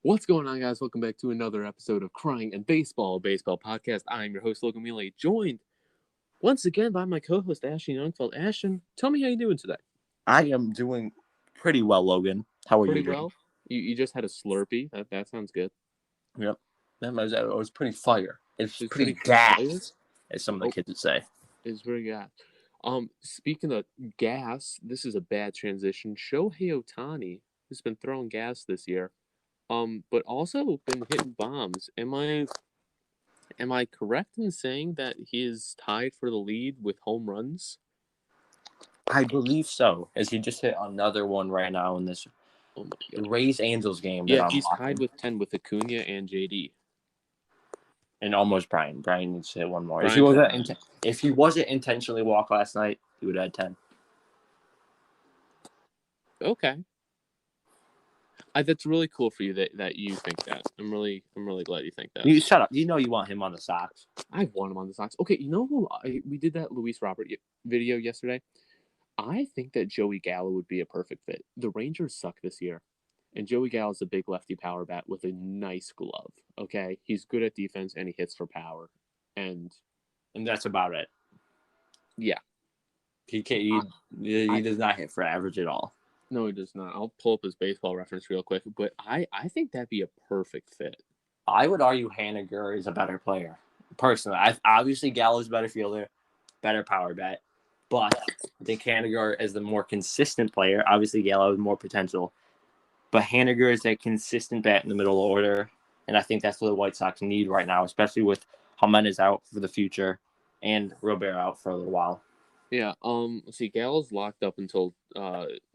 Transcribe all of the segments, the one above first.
What's going on, guys? Welcome back to another episode of Crying and Baseball Podcast. I'm your host, Logan Mealy, joined once again by my co-host, Ashton Youngfeld. Ashton, tell me how you're doing today. I am doing pretty well, Logan. How are Pretty you doing? well. You just had a Slurpee. That sounds good. Yep. It was pretty fire. It's It's pretty pretty fire. gas, as some of the Oh, kids would say. it's very gas. Speaking of gas, this is a bad transition. Shohei Ohtani has been throwing gas this year. But also been hitting bombs. Am I correct in saying that he is tied for the lead with home runs? I believe so, as he just hit another one right now in this Oh my god. Rays-Angels game that Yeah, I'm he's tied watching. with 10 with Acuna and JD. And almost Brian. Brian needs to hit one more. Brian If he wasn't intentionally walked last night, he would have had 10. Okay. That's really cool for you that you think that. I'm really glad you think that. You shut up. You know you want him on the Sox. I want him on the Sox. Okay, you know who we did that Luis Robert video yesterday? I think that Joey Gallo would be a perfect fit. The Rangers suck this year. And Joey Gallo's a big lefty power bat with a nice glove. Okay, he's good at defense and he hits for power, and that's about it. Yeah, he does not hit for average at all. No, he does not. I'll pull up his baseball reference real quick, but I think that'd be a perfect fit. I would argue Haniger is a better player. Personally, obviously Gallo's a better fielder, better power bat, but I think Haniger is the more consistent player. Obviously, Gallo has more potential, but Haniger is a consistent bat in the middle order, and I think that's what the White Sox need right now, especially with Jimenez out for the future and Robert out for a little while. Yeah. Let's see. Gallo's locked up until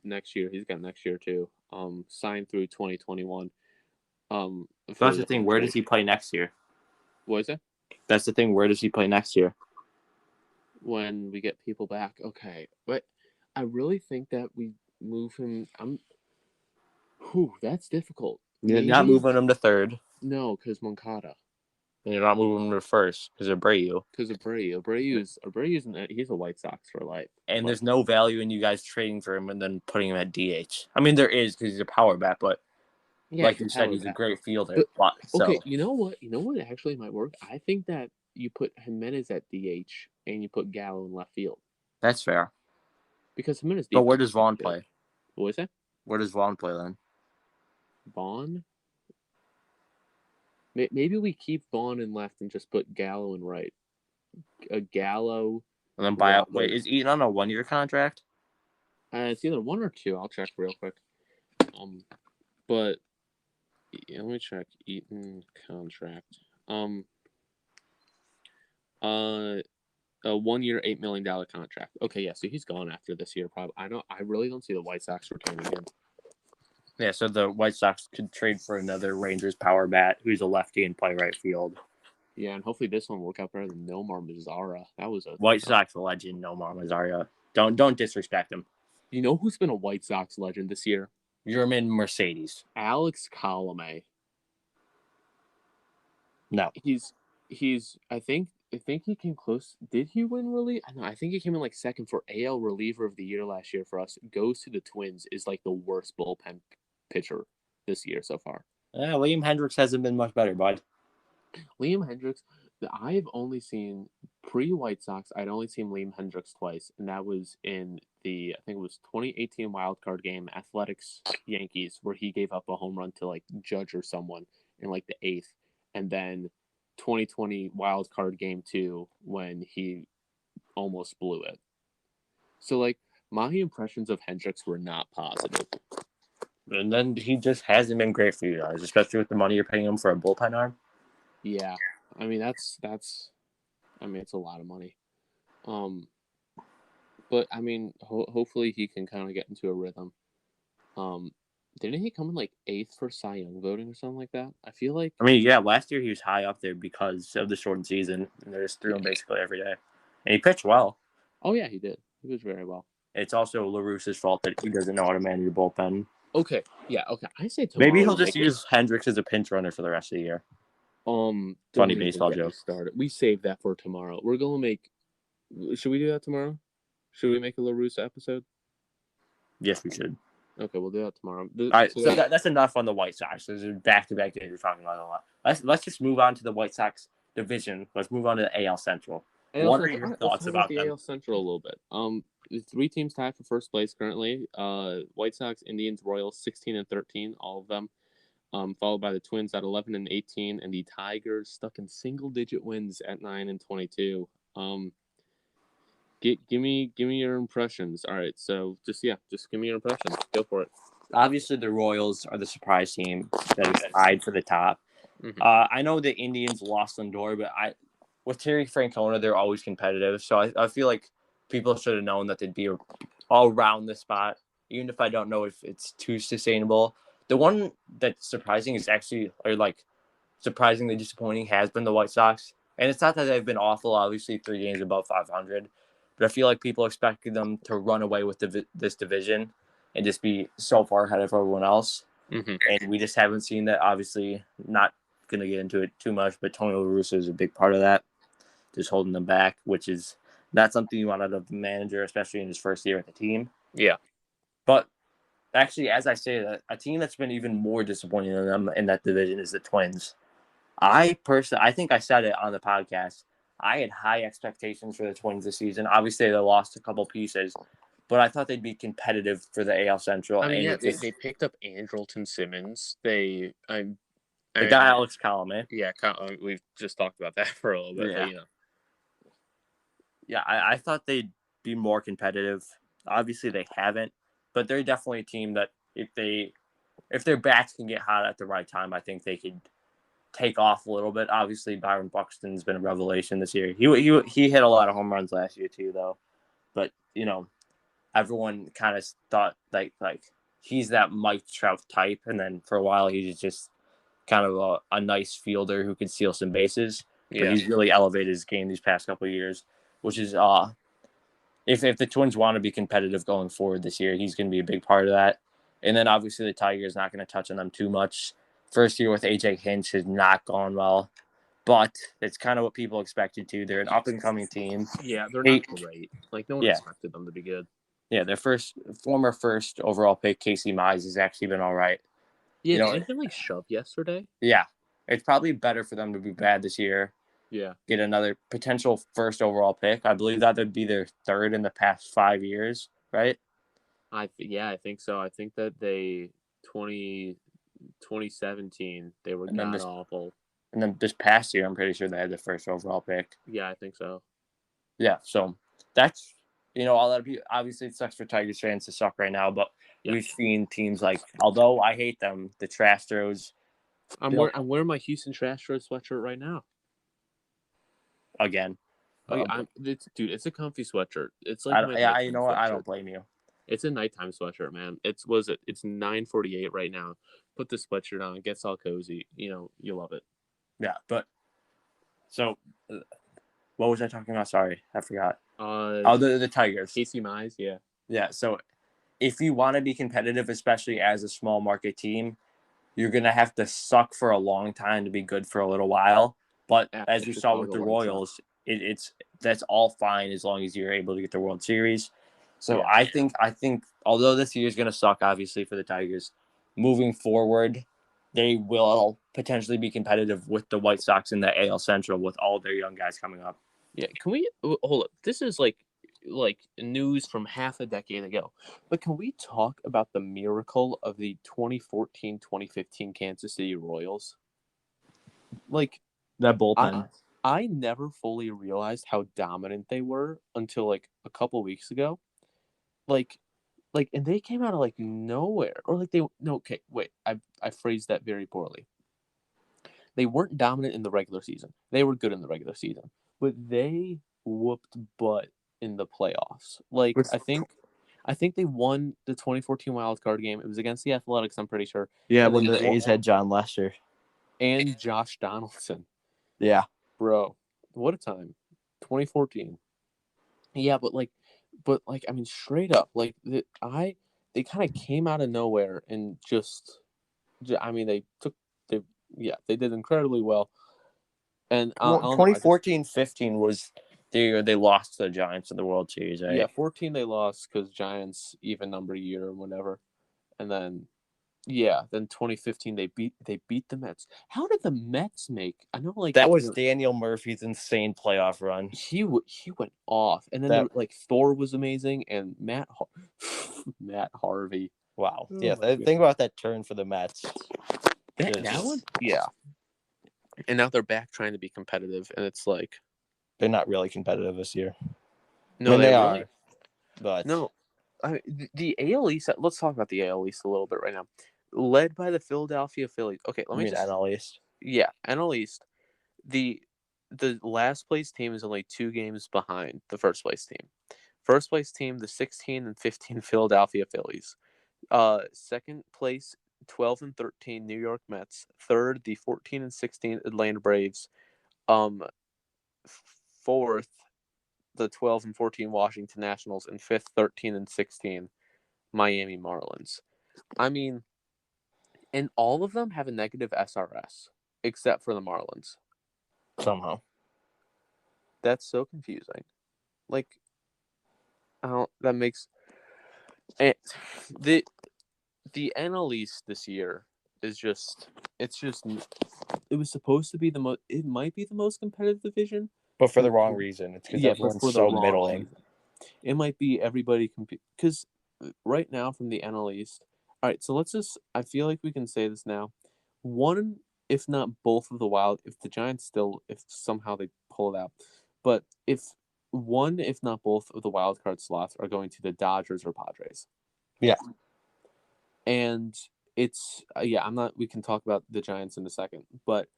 next year. He's got next year too. Signed through 2021. That's the thing. Where does he play next year? What is it? That's the thing. Where does he play next year? When we get people back. Okay. But I really think that we move him. That's difficult. You're not moving him to third. No, because Moncada. And you're not moving him to first because Abreu. He's a White Sox for life. And there's no value in you guys trading for him and then putting him at DH. I mean, there is because he's a power bat, but like you said, he's a great fielder. Okay, you know what? You know what actually might work? I think that you put Jimenez at DH and you put Gallo in left field. That's fair. Because Jimenez. But where does Vaughn play? What is that? Where does Vaughn play then? Vaughn? Maybe we keep Vaughn in left and just put Gallo in right. Gallo. And then buy out. Wait, is Eaton on a 1-year contract? It's either 1 or 2. I'll check real quick. But let me check Eaton contract. A 1-year, $8 million contract. Okay, yeah, so he's gone after this year. Probably. I really don't see the White Sox retaining him. Yeah, so the White Sox could trade for another Rangers power bat who's a lefty and play right field. Yeah, and hopefully this one will work out better than Nomar Mazara. That was a White Sox legend, Nomar Mazara. Don't disrespect him. You know who's been a White Sox legend this year? German Mercedes. Alex Colomé. No. I think he came close. Did he win relief? I think he came in like second for AL reliever of the year last year for us. Goes to the Twins, is like the worst bullpen pitcher this year so far. Liam Hendricks hasn't been much better, bud. Liam Hendricks, I've only seen pre-White Sox. I'd only seen Liam Hendricks twice, and that was in I think it was 2018 wild card game, Athletics Yankees, where he gave up a home run to like Judge or someone in like the 8th, and then 2020 wild card game 2 when he almost blew it. So like my impressions of Hendricks were not positive. And then he just hasn't been great for you guys, especially with the money you're paying him for a bullpen arm. Yeah, I mean that's it's a lot of money. But I mean, hopefully he can kind of get into a rhythm. Didn't he come in like 8th for Cy Young voting or something like that? I feel like. I mean, yeah, last year he was high up there because of the shortened season, and they just threw him basically every day, and he pitched well. Oh yeah, he did. He was very well. It's also LaRusse's fault that he doesn't know how to manage a bullpen. Okay, yeah, okay. I say tomorrow. Maybe he'll just use Hendricks as a pinch runner for the rest of the year. Funny baseball joke. We saved that for tomorrow. We're gonna make. Should we do that tomorrow? Should we make a LaRusse episode? Yes, we should. Okay, we'll do that tomorrow. All right, so that's enough on the White Sox. There's a back-to-back days we're talking about a lot. Let's just move on to the White Sox division. Let's move on to the AL Central. What are your Let's thoughts talk about about the them? AL Central a little bit. The three teams tied for first place currently. White Sox, Indians, Royals, 16 and 13, all of them. Followed by the Twins at 11 and 18, and the Tigers stuck in single-digit wins at 9 and 22. Give me your impressions. All right, so just give me your impressions. Go for it. Obviously, the Royals are the surprise team that is tied for the top. Mhm. I know the Indians lost Lindor, but with Terry Francona, they're always competitive. So I feel like people should have known that they'd be all around the spot, even if I don't know if it's too sustainable. The one that's surprising is actually, or like surprisingly disappointing, has been the White Sox. And it's not that they've been awful, obviously 3 games above 500, but I feel like people expected them to run away with this division and just be so far ahead of everyone else. Mhm. And we just haven't seen that. Obviously, not going to get into it too much, but Tony La Russa is a big part of that, just holding them back, which is not something you want out of the manager, especially in his first year at the team. Yeah. But actually, as I say that, a team that's been even more disappointing than them in that division is the Twins. I think I said it on the podcast. I had high expectations for the Twins this season. Obviously, they lost a couple pieces, but I thought they'd be competitive for the AL Central. I mean, And yeah, they picked up Andrelton Simmons. They got Alex Colomé. Yeah, we've just talked about that for a little bit, but Yeah, I thought they'd be more competitive. Obviously, they haven't, but they're definitely a team that if their bats can get hot at the right time, I think they could take off a little bit. Obviously, Byron Buxton's been a revelation this year. He hit a lot of home runs last year too, though. But everyone kind of thought like he's that Mike Trout type, and then for a while he's just kind of a nice fielder who can steal some bases. But he's really elevated his game these past couple of years, which is if the Twins want to be competitive going forward this year, he's going to be a big part of that. And then obviously the Tigers not going to touch on them too much. First year with AJ Hinch has not gone well, but it's kind of what people expected to. They're an up and coming team. Yeah, they're not great. Like no one expected them to be good. Yeah, their former first overall pick, Casey Mize, has actually been all right. Yeah, didn't he shove yesterday? Yeah, it's probably better for them to be bad this year. Yeah, get another potential first overall pick. I believe that would be their third in the past 5 years, right? I think so. I think that 2017 they were god awful. And then this past year, I'm pretty sure they had the first overall pick. Yeah, I think so. Yeah, so that's all that. Obviously, it sucks for Tigers fans to suck right now, but we've seen teams like, although I hate them, the Astros. I'm wearing my Houston Astros sweatshirt right now. Again. It's a comfy sweatshirt. It's like you know what? I don't blame you. It's a nighttime sweatshirt, man. It's 9:48 right now. Put the sweatshirt on, it gets all cozy. You love it. Yeah, but so what was I talking about? Sorry, I forgot. The Tigers. Casey Mize, yeah. Yeah, so if you want to be competitive, especially as a small market team, you're going to have to suck for a long time to be good for a little while. But as you saw with the Royals, that's all fine as long as you're able to get the World Series. So I think although this year is going to suck, obviously, for the Tigers, moving forward, they will potentially be competitive with the White Sox in the AL Central with all their young guys coming up. Yeah, can we hold up? This is like news from half a decade ago. But can we talk about the miracle of the 2014-2015 Kansas City Royals? Like that bullpen. I never fully realized how dominant they were until like a couple weeks ago. And they came out of like nowhere. Or like I phrased that very poorly. They weren't dominant in the regular season. They were good in the regular season. But they whooped butt in the playoffs. Like I think they won the 2014 wild card game. It was against the Athletics, I'm pretty sure. Yeah, when the A's had John Lester and Josh Donaldson. Yeah, bro, what a time. 2014. Yeah, but I mean, straight up, like they kind of came out of nowhere and I mean, they did incredibly well. And 2014-15 was they lost to the Giants in the World Series, right? Yeah, 14 they lost because Giants even number year or whatever. and then then 2015 they beat the Mets. How did the Mets make? I know like That was Daniel Murphy's insane playoff run. he went off, and then That like Thor was amazing, and Matt Harvey. wow, Oh yeah. my God. Think about that turn for the Mets. That one, yeah. And now they're back trying to be competitive, and it's like They're not really competitive this year. no, I mean, they are, really but no. The AL East. Let's talk about the AL East a little bit right now. Led by the Philadelphia Phillies. Okay, let me just NL East. Yeah, NL East. The last place team is only 2 games behind the first place team. First place team, the 16 and 15 Philadelphia Phillies. Second place, 12 and 13 New York Mets. Third, the 14 and 16 Atlanta Braves. Fourth, the 12 and 14 Washington Nationals, and fifth, 13 and 16 Miami Marlins. I mean, and all of them have a negative SRS, except for the Marlins. Somehow. That's so confusing. Like, I don't. That makes it, the NL East this year is just. It's just. It was supposed to be the most. It might be the most competitive division, But for the wrong reason. It's because everyone's for the so wrong middling. reason. It might be everybody compete because right now from the NL East. All right, so let's just. I feel like we can say this now. One, if not both of the if the Giants still, if somehow they pull it out, but if one, if not both of the wild card slots are going to the Dodgers or Padres. Yeah. And it's I'm not. We can talk about the Giants in a second, but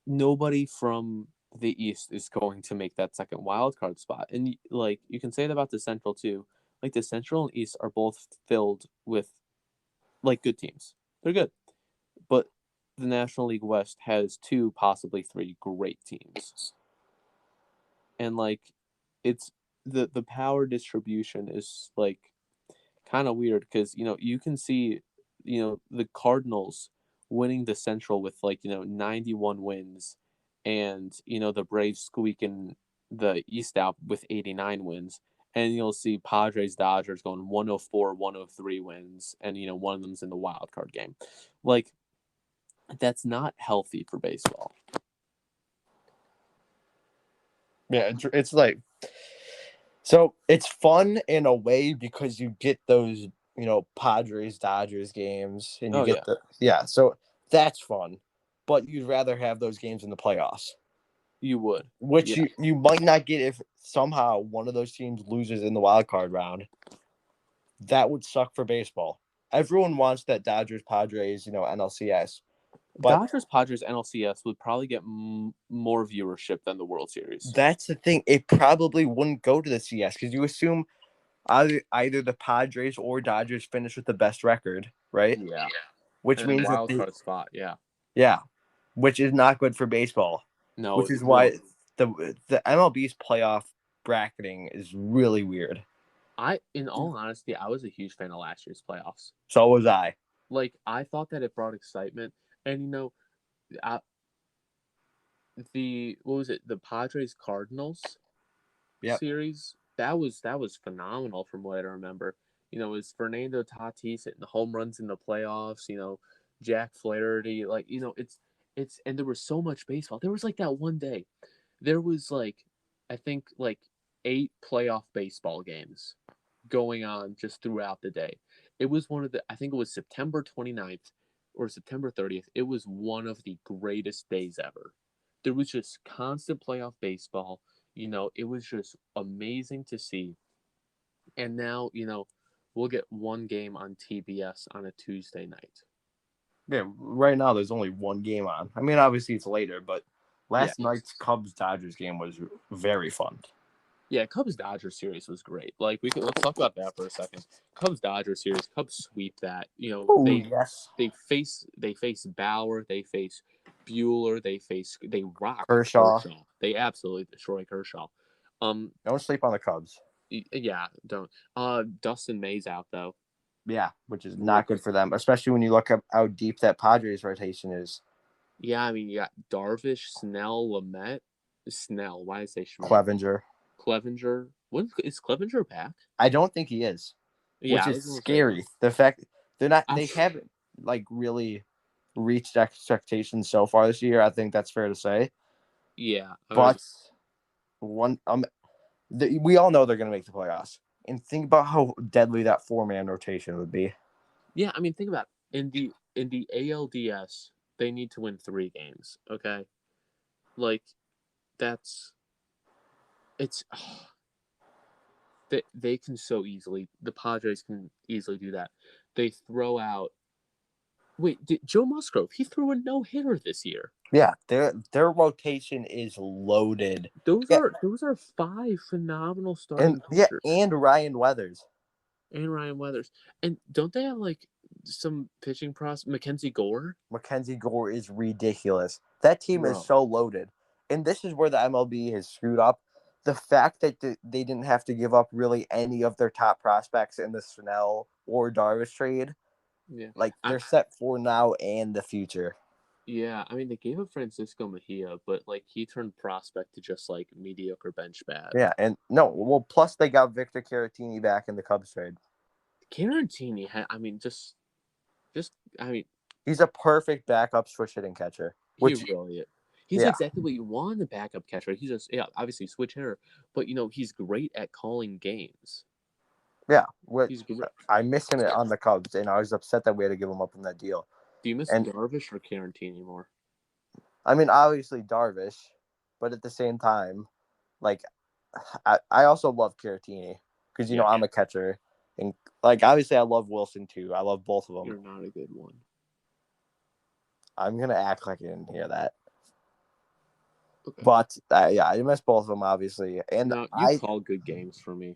nobody from the East is going to make that second wild card spot. And like you can say that about the Central too. Like the Central and East are both filled with like good teams. They're good. But the National League West has 2, possibly 3 great teams. And like it's the power distribution is like kind of weird because you can see the Cardinals winning the Central with 91 wins, and the Braves squeaking the East out with 89 wins, and you'll see Padres Dodgers going 104 103 wins, and one of them's in the wild card game. Like that's not healthy for baseball. Yeah, it's like so it's fun in a way because you get those Padres Dodgers games and you get so that's fun, but you'd rather have those games in the playoffs. You would, which you might not get if somehow one of those teams loses in the wild card round. That would suck for baseball. Everyone wants that Dodgers Padres NLCS. But Dodgers Padres NLCS would probably get more viewership than the World Series. That's the thing. It probably wouldn't go to the CS because you assume either the Padres or Dodgers finish with the best record, right? Yeah. Which and means wild that card spot, yeah, which is not good for baseball. No, which is why the MLB's playoff bracketing is really weird. In all honesty, I was a huge fan of last year's playoffs. So was I. Like, I thought that it brought excitement, and what was it? The Padres Cardinals series. That was phenomenal from what I remember. It was Fernando Tatis hitting the home runs in the playoffs. Jack Flaherty. Like, it's and there was so much baseball. There was like that one day. There was I think 8 playoff baseball games going on just throughout the day. It was I think it was September 29th or September 30th. It was one of the greatest days ever. There was just constant playoff baseball. It was just amazing to see. And now, we'll get one game on TBS on a Tuesday night. Yeah, right now there's only one game on. I mean, obviously it's later, but last night's Cubs-Dodgers game was very fun. Yeah, Cubs-Dodgers series was great. Like let's talk about that for a second. Cubs-Dodgers series, Cubs sweep that. They face Bauer, they face Bueller, they rock Kershaw. They absolutely destroy Kershaw. Don't sleep on the Cubs. Yeah, don't. Dustin May's out though. Yeah, which is not good for them, especially when you look up how deep that Padres rotation is. Yeah, I mean you got Darvish, Snell, Lamet. Snell, why did I say Schmidt? Clevenger. Clevenger. Is Clevenger back? I don't think he is. Yeah, which I is was gonna say scary. The fact I, they haven't like really reached expectations so far this year. I think that's fair to say. yeah, I But was one, we all know they're going to make the playoffs. And think about how deadly that 4-man rotation would be. yeah. I mean, think about it. In the ALDS, they need to win 3 games. Okay, like that's it's they can so easily. The Padres can easily do that. They throw out. Wait, Joe Musgrove? He threw a no-hitter this year. Yeah, their rotation is loaded. Those Yeah, are those are 5 phenomenal and starting pitchers. Ryan Weathers. And Ryan Weathers. And don't they have like some pitching Mackenzie Gore? Mackenzie Gore is ridiculous. That team is Bro. so loaded. And this is where the MLB has screwed up. The fact that they didn't have to give up really any of their top prospects in the Snell or Darvish trade, Yeah. like I, they're set for now and the future. yeah, I mean they gave up Francisco Mejia, but like he turned prospect to just like mediocre bench bat. Yeah, and no, well, plus they got Victor Caratini back in the Cubs trade. Carantini I mean just I mean He's a perfect backup switch hitting catcher. he Which, really is. He's yeah, exactly what you want in a backup catcher. He's just obviously switch hitter, but he's great at calling games. yeah. What He's great. I miss him on the Cubs, and I was upset that we had to give him up in that deal. Do you miss And Darvish or Carantini more? I mean, obviously Darvish, but at the same time, like I also love Caratini because Yeah, I'm a catcher, and like obviously I love Wilson too. I love both of them. you're not a good one. I'm gonna act like I didn't hear that, Okay. but yeah, I miss both of them obviously, and No, you call good games for me.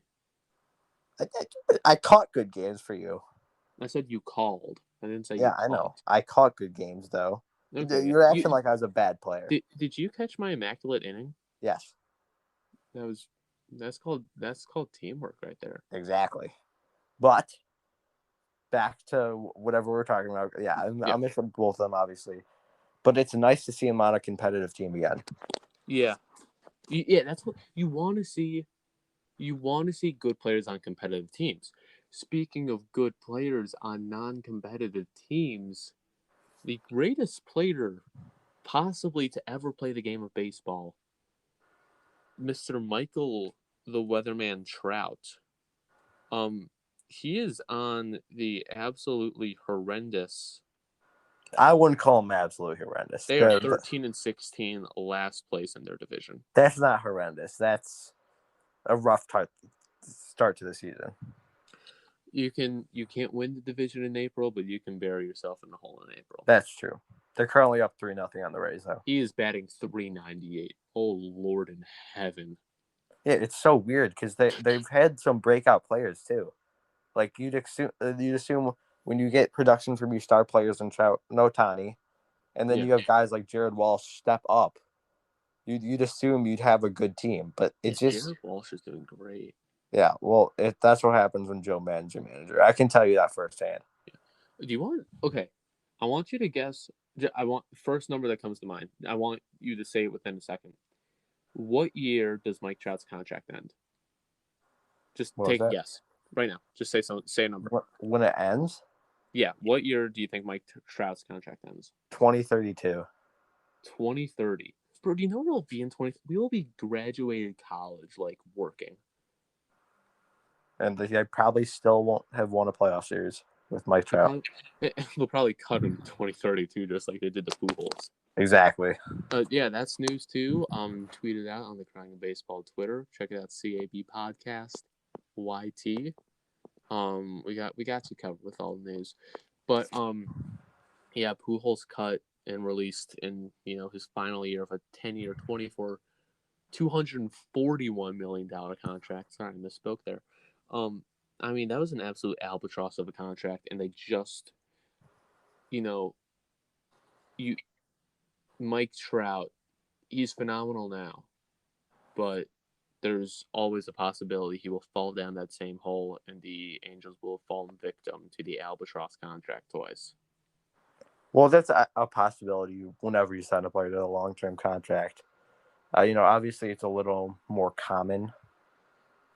I, I caught good games for you. I said you called. I didn't say you Yeah, I know. caught. I caught good games though. Okay. You're acting like I was a bad player. Did you catch my immaculate inning? Yes, That was that's called teamwork right there. exactly. But back to whatever we're talking about. Yeah, Yeah. I'm missing both of them obviously, but it's nice to see him on a competitive team again. Yeah. Yeah, that's what you want to see. You want to see good players on competitive teams. Speaking of good players on non-competitive teams, the greatest player possibly to ever play the game of baseball, Mr. Michael the Weatherman Trout. Um, he is on the absolutely horrendous. I wouldn't call him absolutely horrendous. They are 13-16, last place in their division. That's not horrendous. That's a rough start to the season. You can't win the division in April, but you can bury yourself in the hole in April. That's true. They're currently up 3-0 on the Rays, though. He is batting .398. Oh Lord in heaven! Yeah, it's so weird because they've had some breakout players too. Like you'd assume when you get production from your star players and Trout, no Tani, and then Yeah, you have guys like Jared Walsh step up. You'd assume you'd have a good team, but yeah. it's just Jared Walsh is doing great. yeah. Well, that's what happens when Joe Maddon's your manager. I can tell you that firsthand. Do you want? Okay, I want you to guess. I want first number that comes to mind. I want you to say it within a second. What year does Mike Trout's contract end? Just What was take a that? guess right now. Just say a number. When it ends? Yeah. What year do you think Mike Trout's contract ends? 2032. 2030. Bro, do you know what we'll be in 20? We will be graduated college, like working. And they probably still won't have won a playoff series with Mike Trout. They'll probably cut him to 2032, just like they did the Pujols. Exactly. Yeah, that's news too. Tweet it out on the Crying Baseball Twitter. Check it out, CAB Podcast YT. We got you covered with all the news, but yeah, Pujols cut and released in his final year of a 10-year, $241 million contract. Sorry, I misspoke there. I mean that was an absolute albatross of a contract, and they just, you Mike Trout, he's phenomenal now, but there's always a possibility he will fall down that same hole, and the Angels will have fallen victim to the albatross contract twice. Well, that's a possibility whenever you sign a player to a long-term contract. Obviously it's a little more common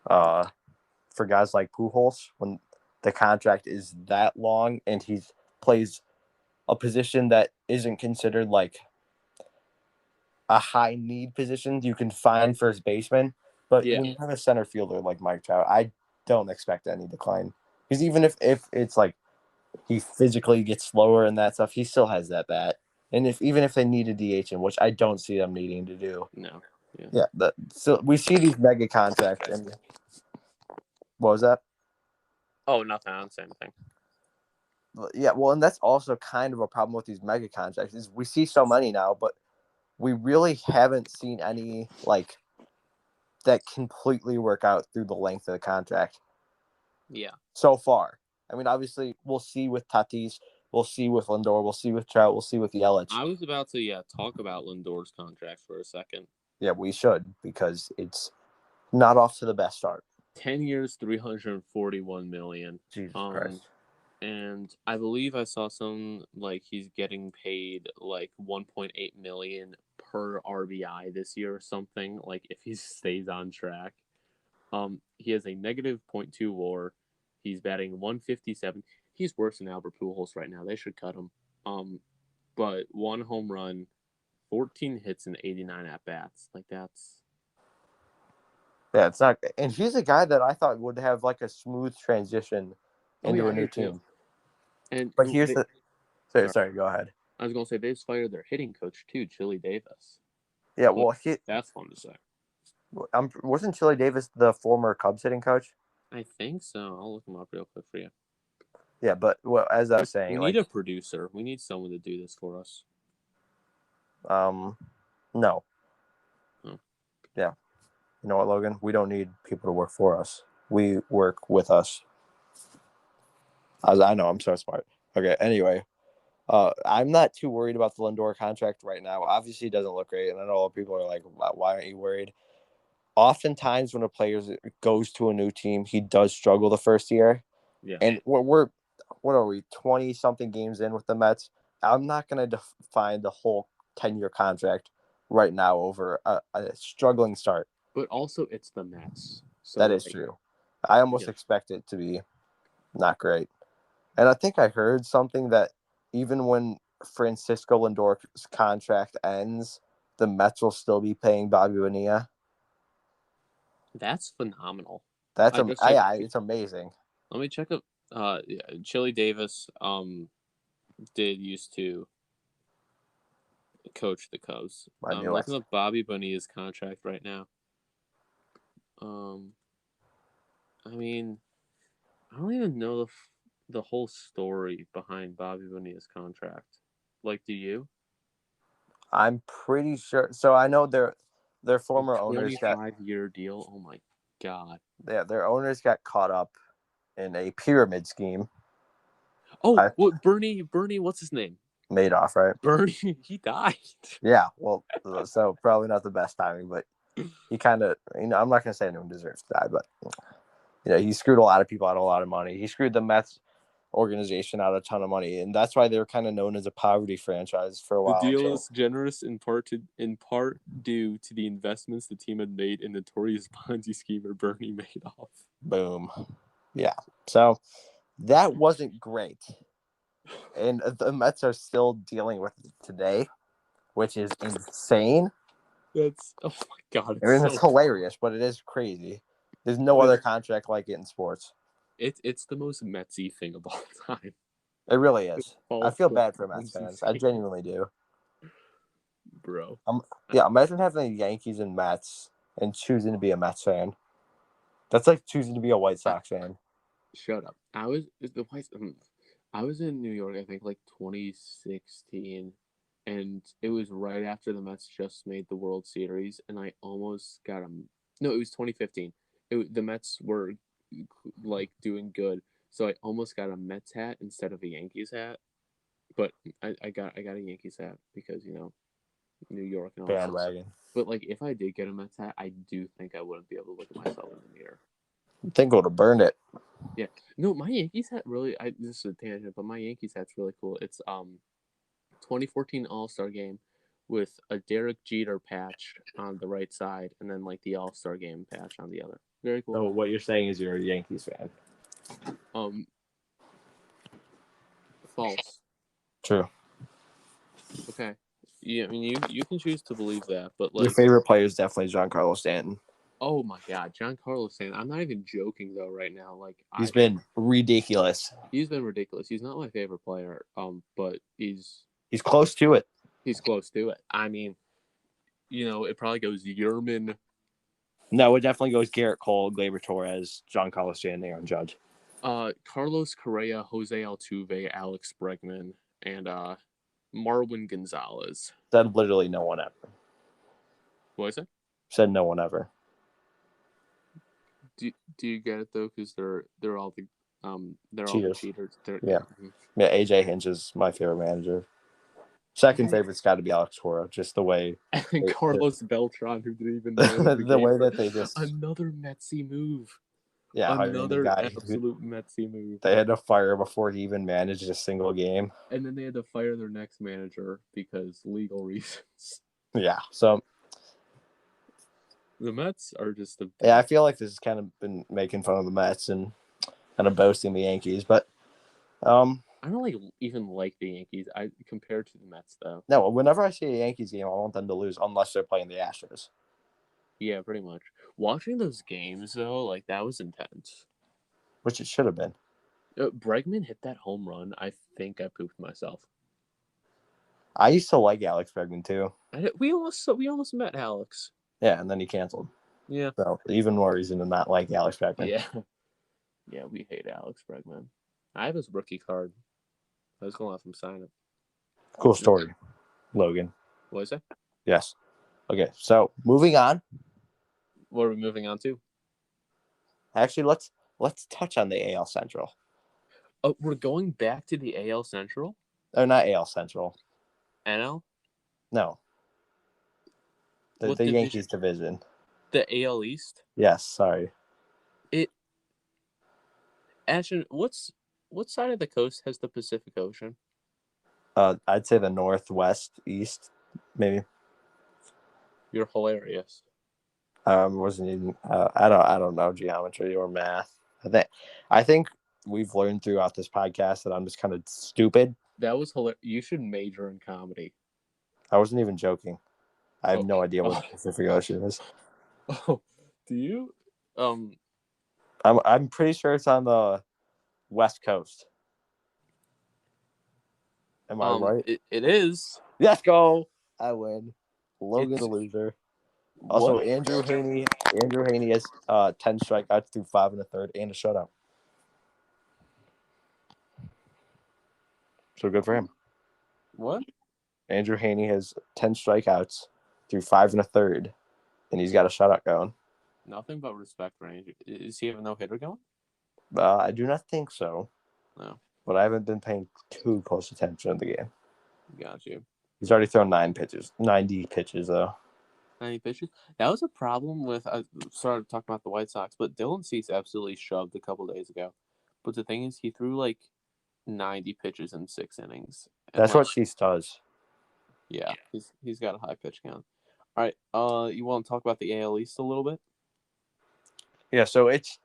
for guys like Pujols when the contract is that long and he plays a position that isn't considered like a high need position. You can find first baseman, but Yeah. when you have a center fielder like Mike Trout, I don't expect any decline. Because even if it's like he physically gets slower and that stuff, he still has that bat. And even if they need a DH, which I don't see them needing to do. No. Yeah. Yeah. So we see these mega contracts. And what was that? Oh, nothing. I don't say anything. Yeah, well, and that's also kind of a problem with these mega contracts is we see so many now, but we really haven't seen any like that completely work out through the length of the contract. Yeah. So far. I mean, obviously, we'll see with Tatis, we'll see with Lindor, we'll see with Trout, we'll see with Yelich. I was about to talk about Lindor's contract for a second. Yeah, we should because it's not off to the best start. 10 years, $341 million. Jesus Christ. And I believe I saw some like he's getting paid like 1.8 million per RBI this year or something. Like if he stays on track, he has a negative .2 WAR. He's batting 157. He's worse than Albert Pujols right now. They should cut him. But 1 home run, 14 hits, and 89 at bats. Like that's. Yeah, it's not. And he's a guy that I thought would have like a smooth transition into a new team. And but here's the. Sorry, go ahead. I was gonna say they just fired their hitting coach too, Chili Davis. Yeah, well, that's fun to say. Wasn't Chili Davis the former Cubs hitting coach? I think so. I'll look him up real quick for you. Yeah, but as I was saying, we need a producer. We need someone to do this for us. No. Oh. Yeah. You know what, Logan? We don't need people to work for us. We work with us. I know, I'm so smart. Okay, anyway. I'm not too worried about the Lindor contract right now. Obviously, it doesn't look great, and I know a lot of people are like, why aren't you worried? Oftentimes, when a player goes to a new team, he does struggle the first year. Yeah. And what are we, 20-something games in with the Mets? I'm not going to define the whole 10-year contract right now over a struggling start. But also, it's the Mets. So that is true. I almost expect it to be not great. And I think I heard something that even when Francisco Lindor's contract ends, the Mets will still be paying Bobby Bonilla. That's phenomenal. It's amazing. Let me check up. Chili Davis did used to coach the Cubs. I'm looking up Bobby Bonilla's contract right now. I mean, I don't even know the whole story behind Bobby Bonilla's contract. Like, do you? I'm pretty sure. So I know their former owners got 25-year deal. Oh my god. Yeah, their owners got caught up in a pyramid scheme. Oh, Bernie, what's his name? Madoff, right? Bernie, he died. Yeah, well, so probably not the best timing, but he kind of, I'm not going to say anyone deserves to die, but he screwed a lot of people out of a lot of money. He screwed the Mets organization out a ton of money, and that's why they were kind of known as a poverty franchise for a while. The deal is generous in part due to the investments the team had made in notorious Ponzi schemer Bernie Madoff. Boom. Yeah. So that wasn't great. And the Mets are still dealing with it today, which is insane. That's, oh my god. It's hilarious, but it is crazy. There's no other contract like it in sports. It's the most Metsy thing of all time. It really is. I feel bad for Mets fans. I genuinely do. Bro. Imagine having the Yankees and Mets and choosing to be a Mets fan. That's like choosing to be a White Sox fan. Shut up. I was in New York, I think, like 2016, and it was right after the Mets just made the World Series, and I almost got them. No, it was 2015. The Mets were like doing good, so I almost got a Mets hat instead of a Yankees hat. But I got a Yankees hat because New York and all bandwagon. But like, if I did get a Mets hat, I do think I wouldn't be able to look at myself in the mirror. I think I would have burned it. Yeah. No, my Yankees hat really. This is a tangent, but my Yankees hat's really cool. It's 2014 All-Star Game with a Derek Jeter patch on the right side, and then like the All-Star Game patch on the other. Very cool. So what you're saying is you're a Yankees fan. False. True. Okay. Yeah, I mean you can choose to believe that, but Your like, favorite player is definitely Giancarlo Stanton. oh my God, Giancarlo Stanton. I'm not even joking though right now. Like He's been ridiculous. he's been ridiculous. He's not my favorite player, but He's close to it. he's close to it. I mean, it probably goes Yerman. No, it definitely goes Garrett Cole, Gleyber Torres, Giancarlo Stanton, Aaron Judge. Carlos Correa, Jose Altuve, Alex Bregman, and Marwin Gonzalez. Said literally no one ever. What is it? Said no one ever. Do you get it though? Because they're all the they're all the Cheaters. cheaters. Yeah. Yeah, AJ Hinch is my favorite manager. Second favorite's got to be Alex Cora. Just the way And Carlos Beltran, who didn't even manage the way that they just another Metsy move. hiring the Another guy. absolute Metsy move. They had to fire before he even managed a single game. And then they had to fire their next manager because legal reasons. Yeah. So The Mets are just I feel like this has kind of been making fun of the Mets and kind of boasting the Yankees, but I don't even like the Yankees. Compared to the Mets though. no, whenever I see a Yankees game, I want them to lose unless they're playing the Astros. Yeah, pretty much. Watching those games though, like that was intense. Which it should have been. Bregman hit that home run. I think I pooped myself. I used to like Alex Bregman too. We almost met Alex. Yeah, and then he canceled. Yeah. So even more reason to not like Alex Bregman. Yeah. Yeah, we hate Alex Bregman. I have his rookie card. I was gonna let him sign it. Cool story, Logan. What is it? Yes. Okay, so moving on. What are we moving on to? Actually, let's touch on the AL Central. Oh, we're going back to the AL Central? Or not AL Central. NL? No. The Yankees division. The AL East? Yes, sorry. Ashton, what side of the coast has the Pacific Ocean? I'd say the Northwest East, maybe. You're hilarious. Wasn't even. I don't know geometry or math. I think we've learned throughout this podcast that I'm just kind of stupid. That was hilarious. You should major in comedy. I wasn't even joking. I have no idea what the Pacific Ocean is. Oh, do you? I'm pretty sure it's on the West Coast. Am I right? It is. Let's go. I win. Logan the loser. Also, What? Andrew Haney has 10 strikeouts through 5 1/3 and a shutout. So good for him. What? Andrew Haney has 10 strikeouts through 5 1/3, and he's got a shutout going. Nothing but respect for Andrew. Is he have a no-hitter going? I do not think so. No. But I haven't been paying too close attention to the game. Got you. He's already thrown 90 pitches, though. 90 pitches? That was a problem with, I started talking about the White Sox, but Dylan Cease absolutely shoved a couple days ago. But the thing is, he threw 90 pitches in 6 innings. That's what Cease does. Yeah, he's got a high pitch count. All right, you want to talk about the AL East a little bit? Yeah, so it's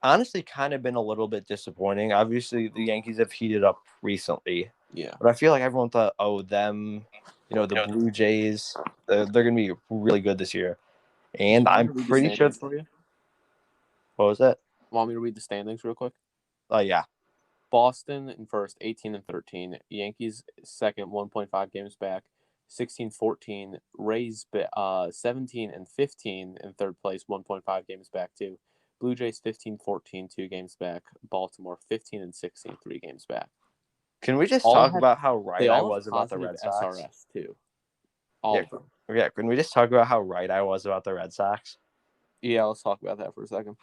honestly kind of been a little bit disappointing. Obviously, the Yankees have heated up recently. Yeah. But I feel like everyone thought, the Blue Jays, they're going to be really good this year. And I'm pretty sure. For you? What was that? Want me to read the standings real quick? Oh, yeah. Boston in first, 18-13. Yankees second, 1.5 games back, 16-14. Rays 17-15 in third place, 1.5 games back too. Blue Jays 15-14, 2 games back. Baltimore 15-16, 3 games back. Can we just talk about how right I was about the Red Sox? SRS too. Yeah, can we just talk about how right I was about the Red Sox? Yeah, let's talk about that for a second.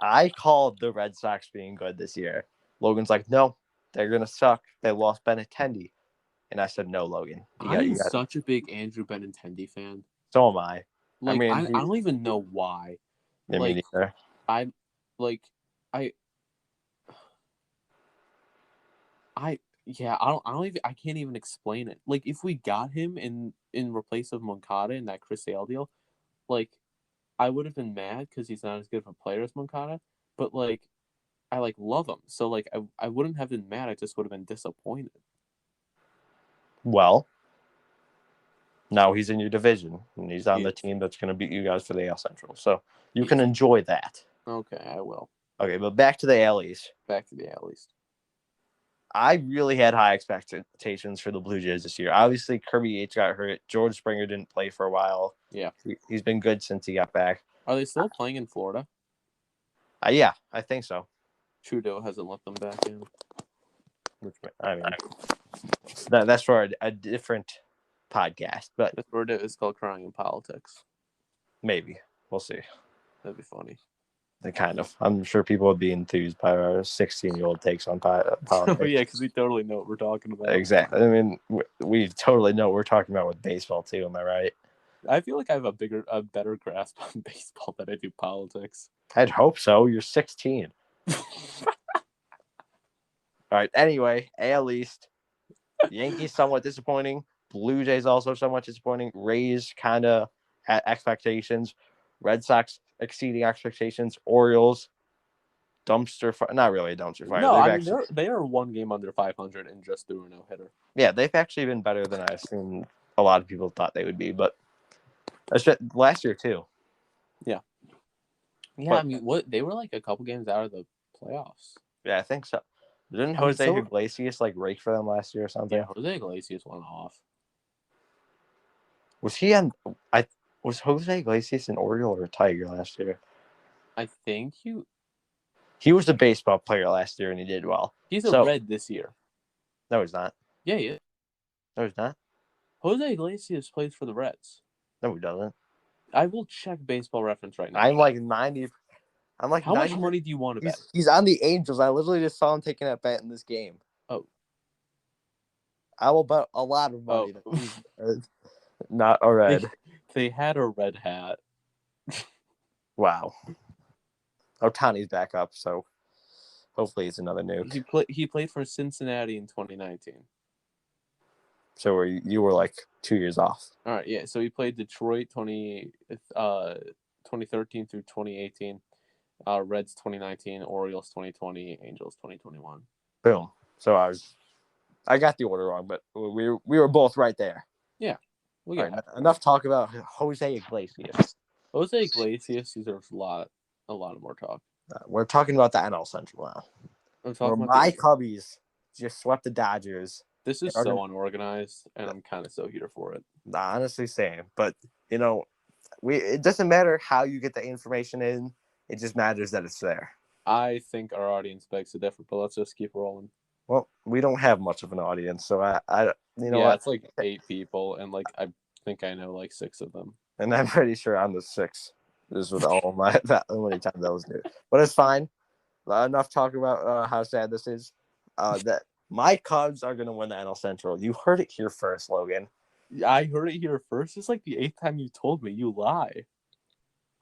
I called the Red Sox being good this year. Logan's like, no, they're going to suck. They lost Benintendi. And I said, no, Logan. I'm such a big Andrew Benintendi fan. So am I. I don't even know why. Yeah, me neither. I can't even explain it. If we got him in replace of Moncada in that Chris Sale deal, I would have been mad because he's not as good of a player as Moncada. But I like love him. So like I wouldn't have been mad. I just would have been disappointed. Well, now he's in your division, and he's on the Yes. team that's going to beat you guys for the AL Central. So you Yes. can enjoy that. Okay, I will. Okay, but back to the AL East. Back to the AL East. I really had high expectations for the Blue Jays this year. Obviously, Kirby Yates got hurt. George Springer didn't play for a while. Yeah. He's been good since he got back. Are they still playing in Florida? Yeah, I think so. Trudeau hasn't let them back in. I mean, that's for a different podcast, but That's where it is called Crying in Politics. maybe. We'll see. That'd be funny. Kind of. I'm sure people would be enthused by our 16-year-old takes on politics. Oh, yeah, because we totally know what we're talking about. Exactly. I mean, we totally know what we're talking about with baseball, too. Am I right? I feel like I have a better grasp on baseball than I do politics. I'd hope so. You're 16. All right. Anyway, AL East. Yankees somewhat disappointing. Blue Jays also somewhat disappointing. Rays kind of at expectations. Red Sox exceeding expectations. Orioles dumpster fire. Not really a dumpster fire. No, I mean they are one game under 500 and just threw a no hitter. Yeah, they've actually been better than I assumed a lot of people thought they would be, but last year too. Yeah. Yeah, But, I mean, they were like a couple games out of the playoffs. Yeah, I think so. Didn't Jose Iglesias like rake for them last year or something? Yeah, Jose Iglesias went off. Was he on? Was Jose Iglesias an Oriole or a Tiger last year? I think he was a baseball player last year and he did well. He's a Red this year. No, he's not. Yeah, he is. No, he's not. Jose Iglesias plays for the Reds. No, he doesn't. I will check Baseball Reference right now. I'm like 90. I'm like, how much money do you want to bet? He's on the Angels. I literally just saw him taking that bet in this game. Oh. I will bet a lot of money. Oh. Not a Red. They had a red hat. Wow. Ohtani's back up, so hopefully it's another nuke. He played for Cincinnati in 2019. So you were like 2 years off. All right, yeah. So he played Detroit 2013 through 2018, Reds 2019, Orioles 2020, Angels 2021. Boom. So I got the order wrong, but we were both right there. Yeah. Right, enough talk about Jose Iglesias. Jose Iglesias deserves a lot of more talk. We're talking about the NL Central now. My Cubbies just swept the Dodgers. This is so unorganized, and I'm kind of so here for it. Honestly, same. But it doesn't matter how you get the information in; it just matters that it's there. I think our audience begs to differ, but let's just keep rolling. Well, we don't have much of an audience, so what? It's like 8 people, and like I think I know like 6 of them. And I'm pretty sure I'm the 6th. Just with all my how many times I was new, but it's fine. Enough talk about how sad this is. That my Cubs are gonna win the NL Central. You heard it here first, Logan. I heard it here first. It's like the 8th time you told me. You lie.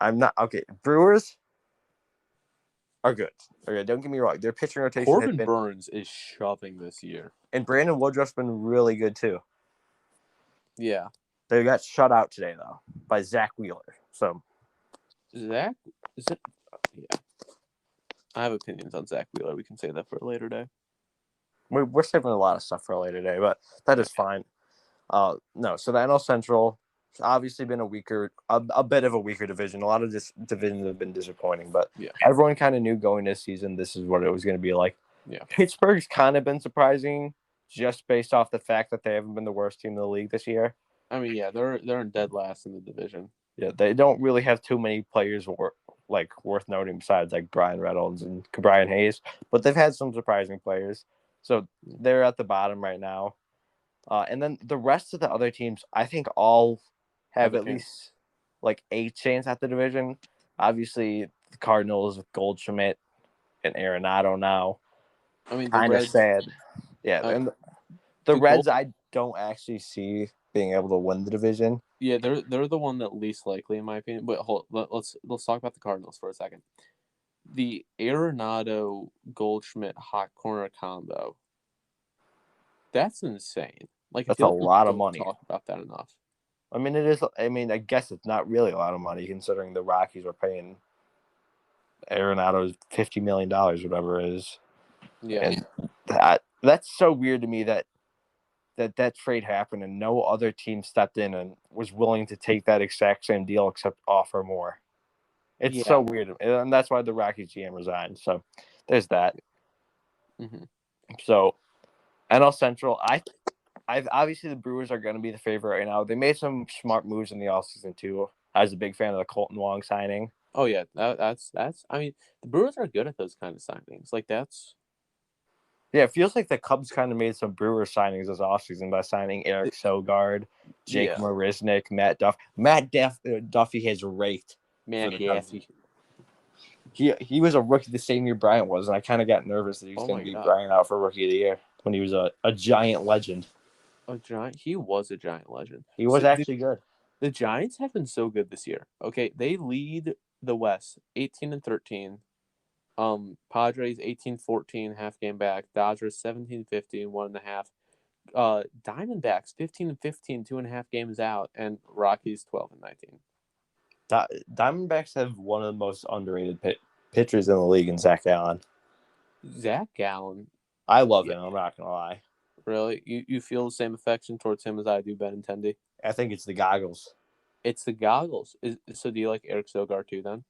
I'm not okay. Brewers are good. Okay, don't get me wrong. Their pitching rotation. Corbin Burns is shoving this year, and Brandon Woodruff's been really good too. Yeah, they got shut out today though by Zach Wheeler. So Zach, is it? Yeah, I have opinions on Zach Wheeler. We can say that for a later day. We're saving a lot of stuff for a later day, but that is fine. No, so the NL Central has obviously been a bit of a weaker division. A lot of this divisions have been disappointing, but everyone kind of knew going this season this is what it was going to be like. Yeah, Pittsburgh's kind of been surprising just based off the fact that they haven't been the worst team in the league this year. I mean, yeah, they're in dead last in the division. Yeah, they don't really have too many players worth noting besides like Brian Reynolds and Brian Hayes, but they've had some surprising players. So they're at the bottom right now. And then the rest of the other teams, I think all have at least like 8 chance at the division. Obviously, the Cardinals with Goldschmidt and Arenado now. I mean, kind of sad. Yeah, and the Reds, I don't actually see being able to win the division. Yeah, they're the one that least likely in my opinion. But let's talk about the Cardinals for a second. The Arenado Goldschmidt hot corner combo. That's insane. Like that's a lot of money. Talk about that enough. I mean, it is. I mean, I guess it's not really a lot of money considering the Rockies were paying Arenado's $50 million, whatever it is. Yeah. And that's so weird to me that trade happened and no other team stepped in and was willing to take that exact same deal except offer more. It's so weird. And that's why the Rockies GM resigned. So there's that. Mm-hmm. So NL Central, I've obviously the Brewers are going to be the favorite right now. They made some smart moves in the offseason too. I was a big fan of the Colton Wong signing. Oh yeah, that's. I mean, the Brewers are good at those kind of signings. Like that's. Yeah, it feels like the Cubs kind of made some Brewers signings this offseason by signing Eric Sogard, Jake Marisnick, Matt Duff. Duffy has raked. Matt Gaffey. He was a rookie the same year Bryant was, and I kind of got nervous that he was going to beat Bryant out for Rookie of the Year when he was a giant legend. A giant. He was a giant legend. He was actually good. The Giants have been so good this year. Okay, they lead the West 18-13. Padres 18-14, half game back. Dodgers 17-15, 1.5. Diamondbacks 15-15, 2.5 games out, and Rockies 12-19. Diamondbacks have one of the most underrated pitchers in the league in Zach Gallen. Zach Gallen. I love him. I'm not gonna lie. Really, you feel the same affection towards him as I do Benintendi? I think it's the goggles. It's the goggles. So do you like Eric Sogard too then?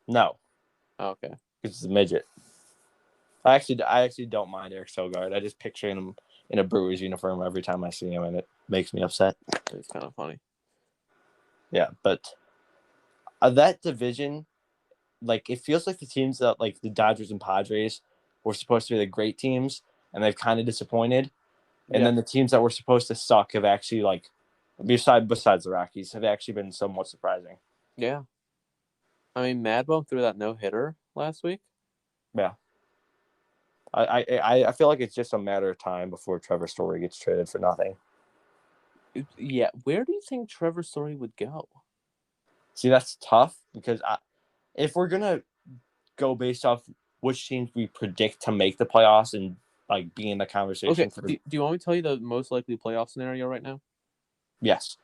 No. Oh, okay. It's a midget. I actually don't mind Eric Sogard. I just picture him in a Brewers uniform every time I see him, and it makes me upset. It's kind of funny. Yeah, but that division, like it feels like the teams that like the Dodgers and Padres were supposed to be the great teams, and they've kind of disappointed. And then the teams that were supposed to suck have actually like, besides the Rockies, have actually been somewhat surprising. Yeah. I mean, Madbone threw that no-hitter last week. Yeah. I feel like it's just a matter of time before Trevor Story gets traded for nothing. Yeah. Where do you think Trevor Story would go? See, that's tough because if we're going to go based off which teams we predict to make the playoffs and like be in the conversation. Okay. Do you want me to tell you the most likely playoff scenario right now? Yes.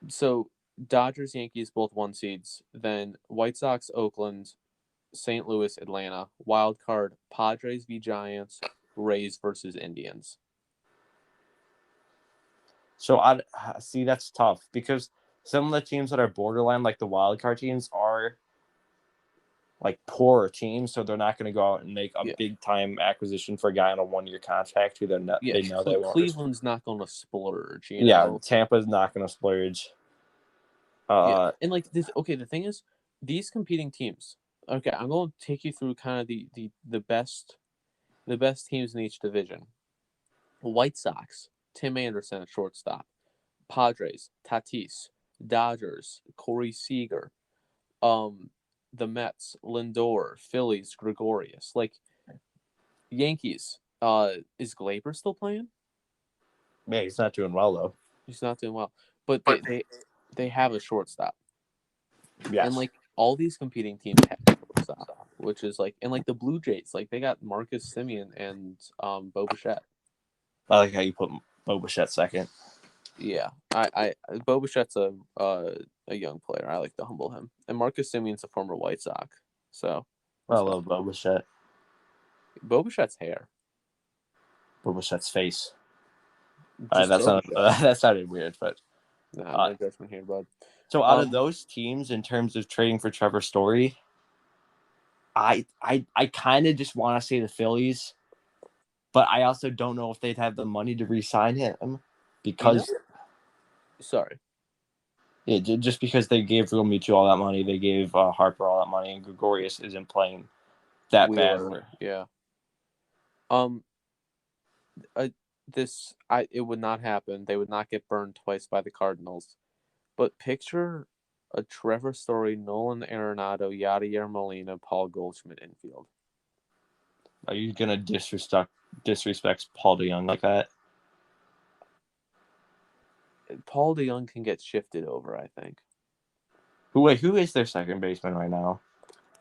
So Dodgers, Yankees, both 1 seeds. Then White Sox, Oakland, St. Louis, Atlanta. Wild card, Padres v Giants, Rays versus Indians. So I see that's tough because some of the teams that are borderline, like the wild card teams, are like poorer teams, so they're not going to go out and make a big time acquisition for a guy on a 1-year contract who they know they won't. Cleveland's not going to splurge. You know? Tampa's not going to splurge. And like this, okay, the thing is, these competing teams. Okay, I'm going to take you through kind of the best teams in each division. White Sox, Tim Anderson at shortstop. Padres, Tatis. Dodgers, Corey Seager. The Mets, Lindor. Phillies, Gregorius. Like Yankees, is Glaber still playing? Yeah, he's not doing well though. He's not doing well, but they have a shortstop. Yes. And like all these competing teams have a shortstop, which is like, and like the Blue Jays, like they got Marcus Semien and Bo Bichette. I like how you put Bo Bichette second. Yeah, Bo Bichette's a young player. I like to humble him, and Marcus Semien's a former White Sox. So I love Bo Bichette. Bo Bichette's hair. Bo Bichette's face. That sounded weird, but no judgment here, bud. So out of those teams, in terms of trading for Trevor Story, I kind of just want to say the Phillies, but I also don't know if they'd have the money to re-sign him because. Sorry. Yeah, just because they gave Real Mutual all that money, they gave Harper all that money, and Gregorius isn't playing that bad. Yeah. It would not happen. They would not get burned twice by the Cardinals. But picture a Trevor Story, Nolan Arenado, Yadier Molina, Paul Goldschmidt infield. Are you gonna disrespect Paul DeYoung like that? Paul DeYoung can get shifted over, I think. Who is their second baseman right now?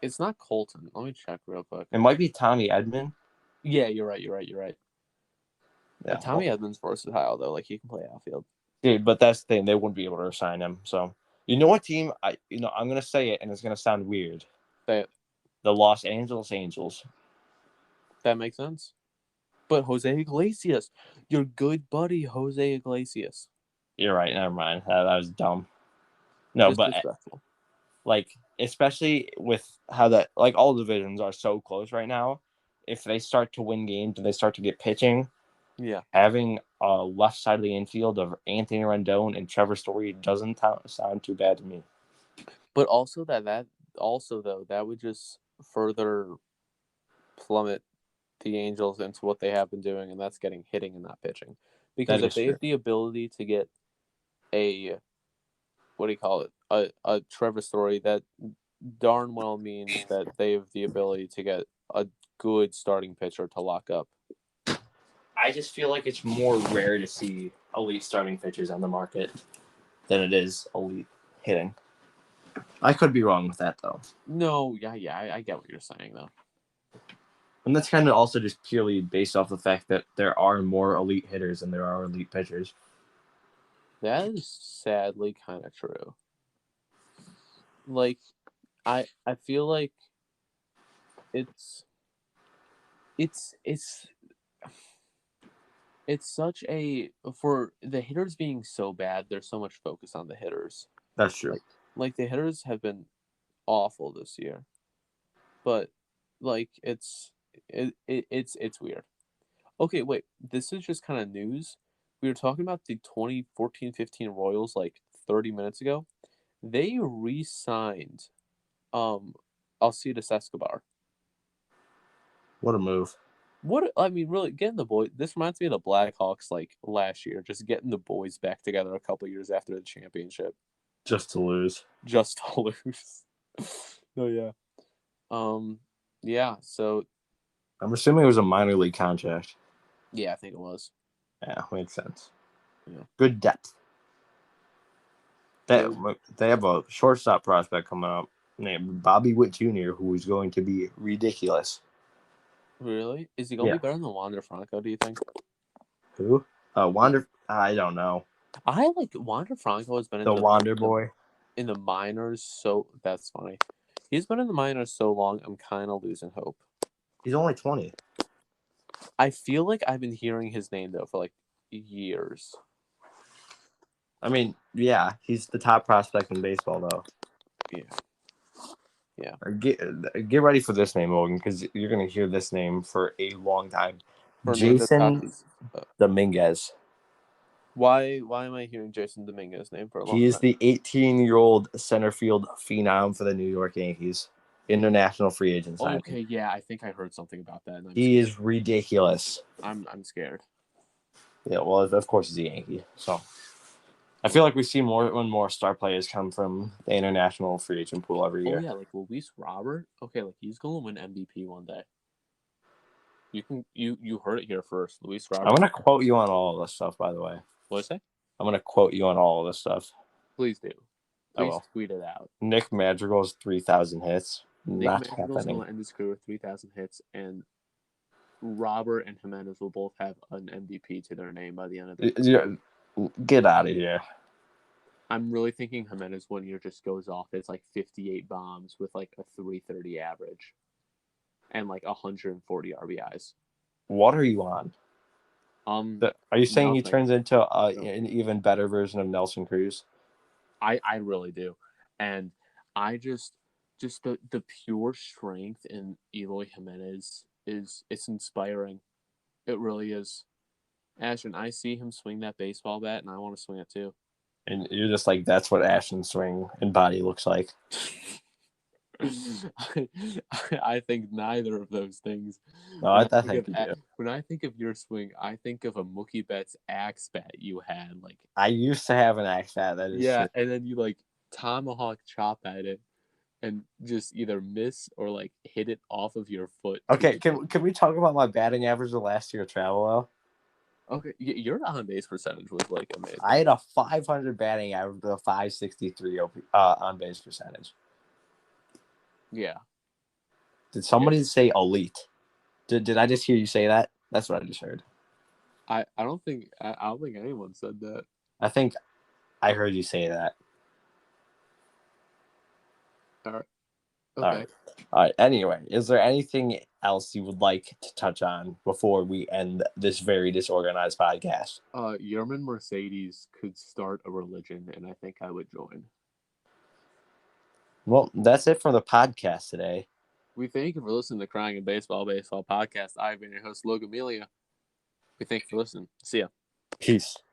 It's not Colton. Let me check real quick. It might be Tommy Edman. Yeah, you're right. Yeah, Tommy Edman's versatile though. Like he can play outfield. Dude, but that's the thing. They wouldn't be able to resign him. So you know what team? I'm gonna say it, and it's gonna sound weird. Say it. the Los Angeles Angels. That makes sense. But Jose Iglesias, your good buddy Jose Iglesias. You're right. Never mind. That was dumb. No, Disrespectful. like especially with how that like all divisions are so close right now. If they start to win games and they start to get pitching, Yeah. having a left side of the infield of Anthony Rendon and Trevor Story doesn't sound too bad to me. But also that would just further plummet the Angels into what they have been doing, and that's getting hitting and not pitching. Because That if is they true. have the ability to get a a Trevor Story, that darn well means that they have the ability to get a good starting pitcher to lock up. I just feel like it's more rare to see elite starting pitchers on the market than it is elite hitting. I could be wrong with that though. No, yeah, I get what you're saying though. And that's kind of also just purely based off the fact that there are more elite hitters than there are elite pitchers. That is sadly kind of true. Like, I feel like it's such a for the hitters being so bad. There's so much focus on the hitters. That's true. Like the hitters have been awful this year, but like it's weird. Okay, wait. This is just kind of news. We were talking about the 2014-15 Royals like 30 minutes ago. They re-signed Alcides Escobar. What a move. Really getting the boys. This reminds me of the Blackhawks like last year, just getting the boys back together a couple years after the championship, Just to lose. just to lose. Oh yeah, yeah. So I'm assuming it was a minor league contract. yeah, I think it was. Yeah, makes sense. Yeah. Good depth. They have a shortstop prospect coming up named Bobby Witt Jr., who is going to be ridiculous. Really? Is he gonna Yeah. be better than Wander Franco? Do you think? Who? Wander. I don't know. I like Wander Franco has been in The Wander boy. in the minors. So that's funny. He's been in the minors so long. I'm kind of losing hope. He's only 20. I feel like I've been hearing his name though for like years. I mean, yeah, he's the top prospect in baseball, though. Yeah. Get ready for this name, Logan, because you're going to hear this name for a long time. Fernando Jason Tatis. Dominguez. Why am I hearing Jason Dominguez's name for a long time? He is the 18-year-old center field phenom for the New York Yankees. International free agent signing. Okay, yeah, I think I heard something about that. And He is ridiculous. I'm scared. Yeah, well, of course he's a Yankee. So I feel like we see more when more star players come from the international free agent pool every year. Oh yeah, like Luis Robert. Okay, like he's gonna win MVP one day. You heard it here first, Luis Robert. I'm gonna quote you on all of this stuff, by the way. What did I say? I'm gonna quote you on all of this stuff. Please do. Please will. tweet it out. Nick Madrigal's 3,000 hits. Nick Not Madrigal's happening. gonna end his career with 3,000 hits, and Robert and Jimenez will both have an MVP to their name by the end of the year. Get out of here. I'm really thinking Jimenez 1 year just goes off. It's like 58 bombs with like a 330 average and like 140 RBIs. What are you on? Are you saying nothing. He turns into an even better version of Nelson Cruz? I really do. And I just the pure strength in Eloy Jimenez it's inspiring. It really is. Ashton, I see him swing that baseball bat and I want to swing it too. And you're just like, that's what Ashton's swing and body looks like. I think neither of those things. No, I think you do. When I think of your swing, I think of a Mookie Betts axe bat you had. Like I used to have an axe bat. That is true. and then you like tomahawk chop at it and just either miss or like hit it off of your foot. Okay, can we talk about my batting average the last year of travel though? Okay, your on base percentage was like amazing. I had a 500 batting average with a 563 on base percentage. Yeah. Did somebody say elite? Did I just hear you say that? That's what I just heard. I don't think anyone said that. I think I heard you say that. All right. Okay. All right. Anyway, is there anything else you would like to touch on before we end this very disorganized podcast? Yerman Mercedes could start a religion, and I think I would join. Well, that's it for the podcast today. We thank you for listening to Crying in Baseball Podcast. I've been your host, Logan Amelia. We thank you for listening. See ya. Peace.